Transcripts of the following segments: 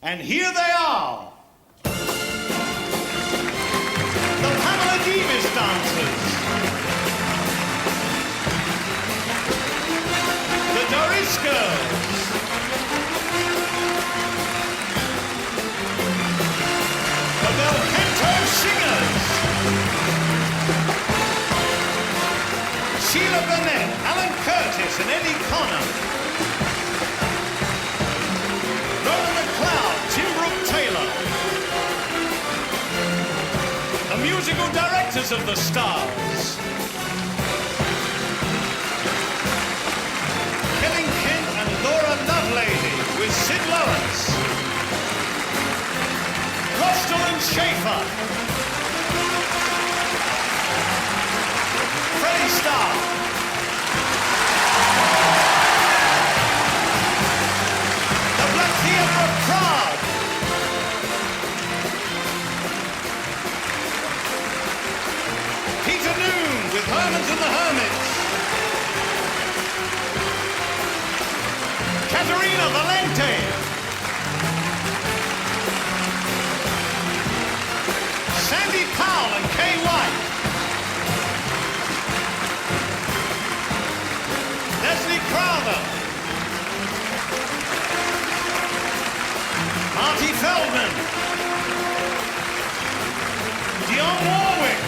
And here they are. The Pamela Davis dancers. The Doris girls. The Bel Canto singers. Sheila Burnett, Alan Curtis and Eddie Connor. Roland McLeod, Tim Brooke Taylor. The musical directors of the stars. Kevin Kent and Laura Lovelady with Sid Lawrence. Rostel and Schaefer. Freddie Starr. The Black Theatre of Prague. Peter Noone with Hermans and the Hermits. Caterina Valente. Sandy Powell and Kay White. Leslie Crowther. Marty Feldman. Dionne Warwick.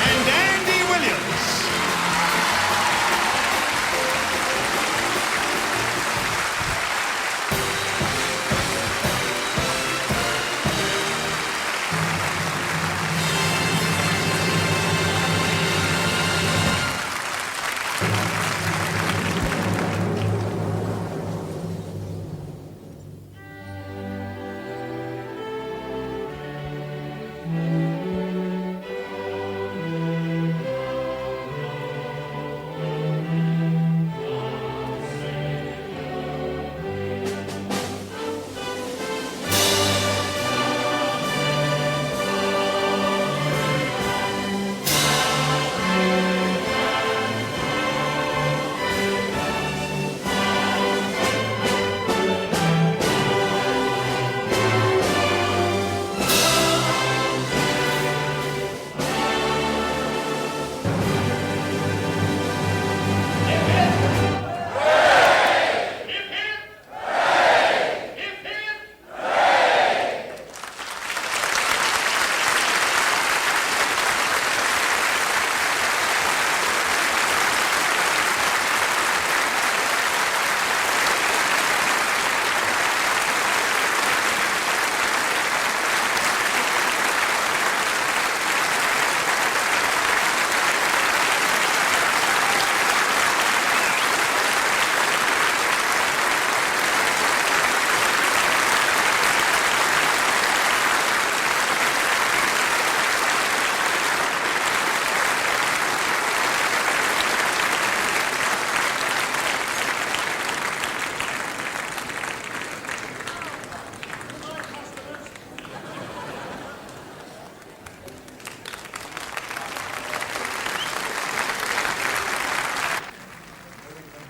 And Andy Williams.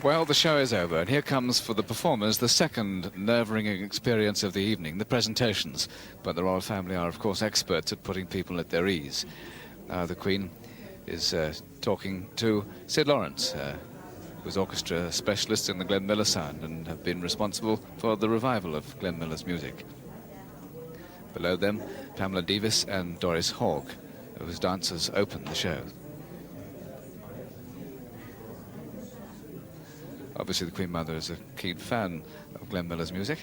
Well, the show is over, and here comes for the performers the second nerve-wracking experience of the evening, the presentations. But the royal family are, of course, experts at putting people at their ease. The Queen is talking to Sid Lawrence, who's orchestra specialist in the Glenn Miller sound and have been responsible for the revival of Glenn Miller's music. Below them, Pamela Davis and Doris Hogg, whose dancers open the show. Obviously, the Queen Mother is a keen fan of Glenn Miller's music.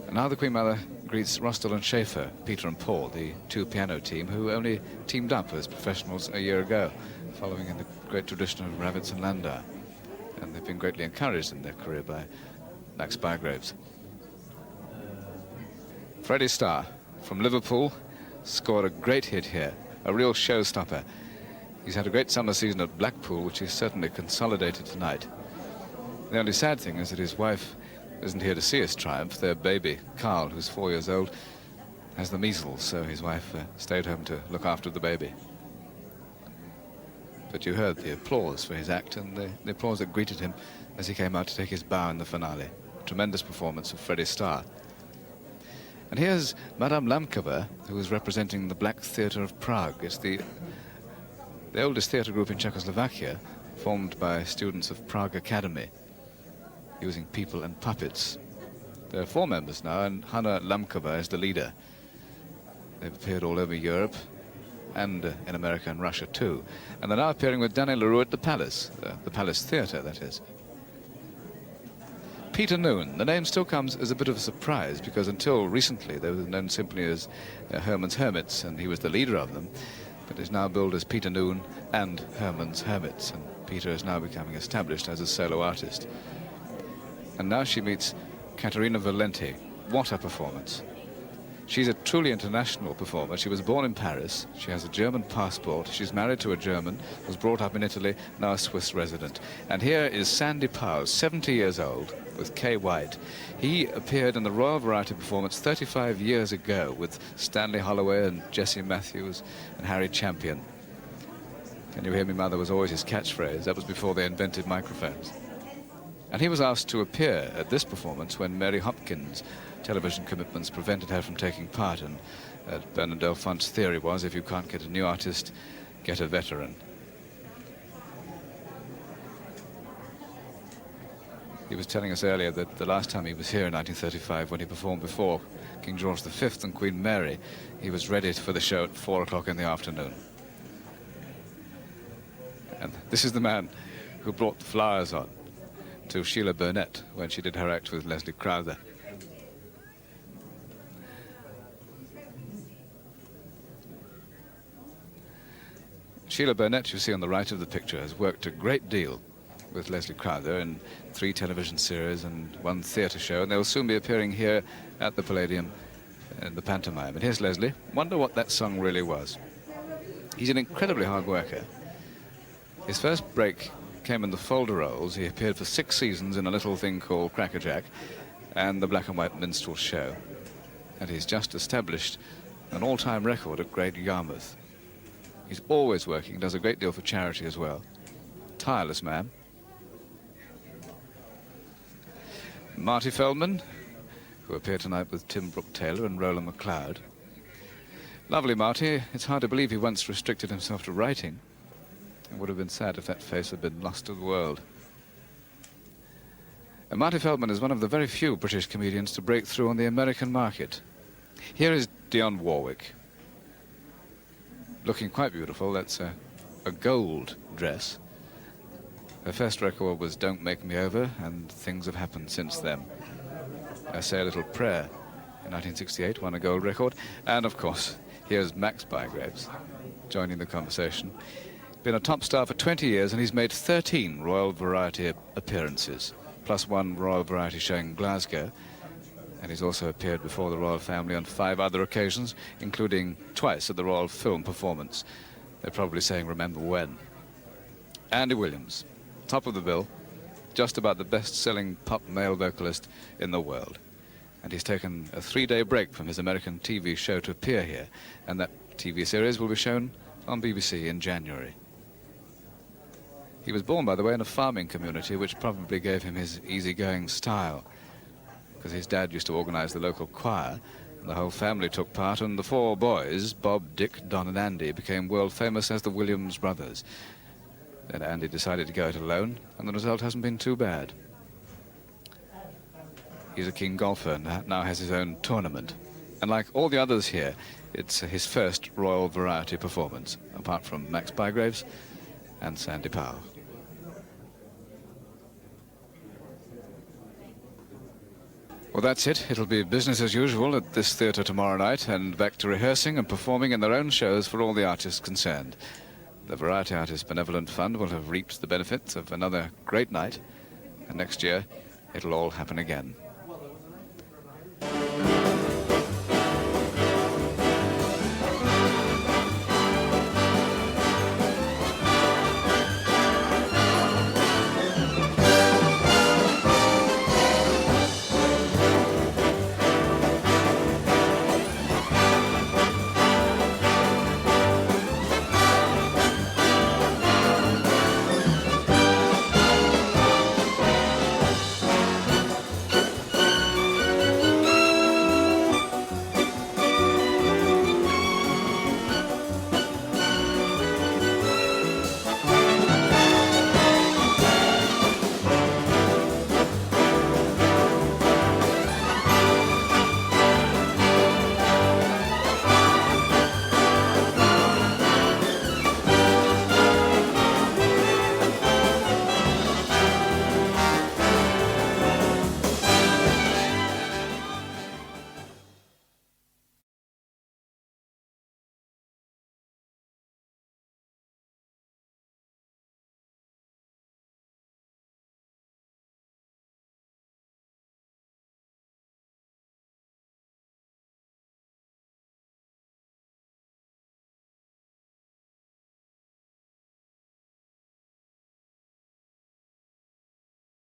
And now the Queen Mother greets Rostel and Schaefer, Peter and Paul, the two piano team who only teamed up as professionals a year ago, following in the great tradition of Ravitz and Landau. And they've been greatly encouraged in their career by Max Bygraves. Freddie Starr from Liverpool scored a great hit here, a real showstopper. He's had a great summer season at Blackpool, which he's certainly consolidated tonight. The only sad thing is that his wife isn't here to see his triumph. Their baby, Carl, who's 4 years old, has the measles, so his wife stayed home to look after the baby. But you heard the applause for his act and the applause that greeted him as he came out to take his bow in the finale. A tremendous performance of Freddie Starr. And here's Madame Lamkova, who is representing the Black Theatre of Prague. It's the oldest theatre group in Czechoslovakia, formed by students of Prague Academy, using people and puppets. There are 4 members now, and Hanna Lamkova is the leader. They've appeared all over Europe, and in America and Russia too. And they're now appearing with Danny LaRue at the Palace Theatre, that is. Peter Noone, the name still comes as a bit of a surprise, because until recently they were known simply as Herman's Hermits, and he was the leader of them, but is now billed as Peter Noone and Herman's Hermits, and Peter is now becoming established as a solo artist. And now she meets Caterina Valenti. What a performance. She's a truly international performer. She was born in Paris. She has a German passport. She's married to a German, was brought up in Italy, now a Swiss resident. And here is Sandy Powell, 70 years old, with Kay White. He appeared in the Royal Variety performance 35 years ago with Stanley Holloway and Jessie Matthews and Harry Champion. "Can you hear me, Mother?" was always his catchphrase. That was before they invented microphones. And he was asked to appear at this performance when Mary Hopkins' television commitments prevented her from taking part, and Bernard Delfont's theory was, if you can't get a new artist, get a veteran. He was telling us earlier that the last time he was here in 1935, when he performed before King George V and Queen Mary, he was ready for the show at 4 o'clock in the afternoon. And this is the man who brought the flowers on to Sheila Burnett when she did her act with Leslie Crowther. Sheila Burnett, you see on the right of the picture, has worked a great deal with Leslie Crowther in 3 television series and 1 theatre show, and they'll soon be appearing here at the Palladium in the pantomime. And here's Leslie. Wonder what that song really was. He's an incredibly hard worker. His first break came in the Folder roles. He appeared for 6 seasons in a little thing called Crackerjack and the Black and White Minstrel Show. And he's just established an all-time record at Great Yarmouth. He's always working, does a great deal for charity as well. Tireless man. Marty Feldman, who appeared tonight with Tim Brooke-Taylor and Roland McLeod. Lovely Marty. It's hard to believe he once restricted himself to writing. It would have been sad if that face had been lost to the world. And Marty Feldman is one of the very few British comedians to break through on the American market. Here is Dionne Warwick, looking quite beautiful. That's a gold dress. Her first record was Don't Make Me Over, and things have happened since then. I Say a Little Prayer in 1968 won a gold record. And, of course, here's Max Bygraves joining the conversation. Been a top star for 20 years, and he's made 13 Royal Variety appearances, plus 1 Royal Variety show in Glasgow. And he's also appeared before the royal family on 5 other occasions, including twice at the Royal Film Performance. They're probably saying, remember when. Andy Williams, top of the bill, just about the best-selling pop male vocalist in the world. And he's taken a 3-day break from his American TV show to appear here, and that TV series will be shown on BBC in January. He was born, by the way, in a farming community, which probably gave him his easygoing style, because his dad used to organize the local choir, and the whole family took part, and the 4 boys, Bob, Dick, Don and Andy, became world famous as the Williams brothers. Then Andy decided to go it alone, and the result hasn't been too bad. He's a keen golfer and now has his own tournament. And like all the others here, it's his first Royal Variety performance, apart from Max Bygraves and Sandy Powell. Well, that's it. It'll be business as usual at this theatre tomorrow night, and back to rehearsing and performing in their own shows for all the artists concerned. The Variety Artists Benevolent Fund will have reaped the benefits of another great night, and next year it'll all happen again.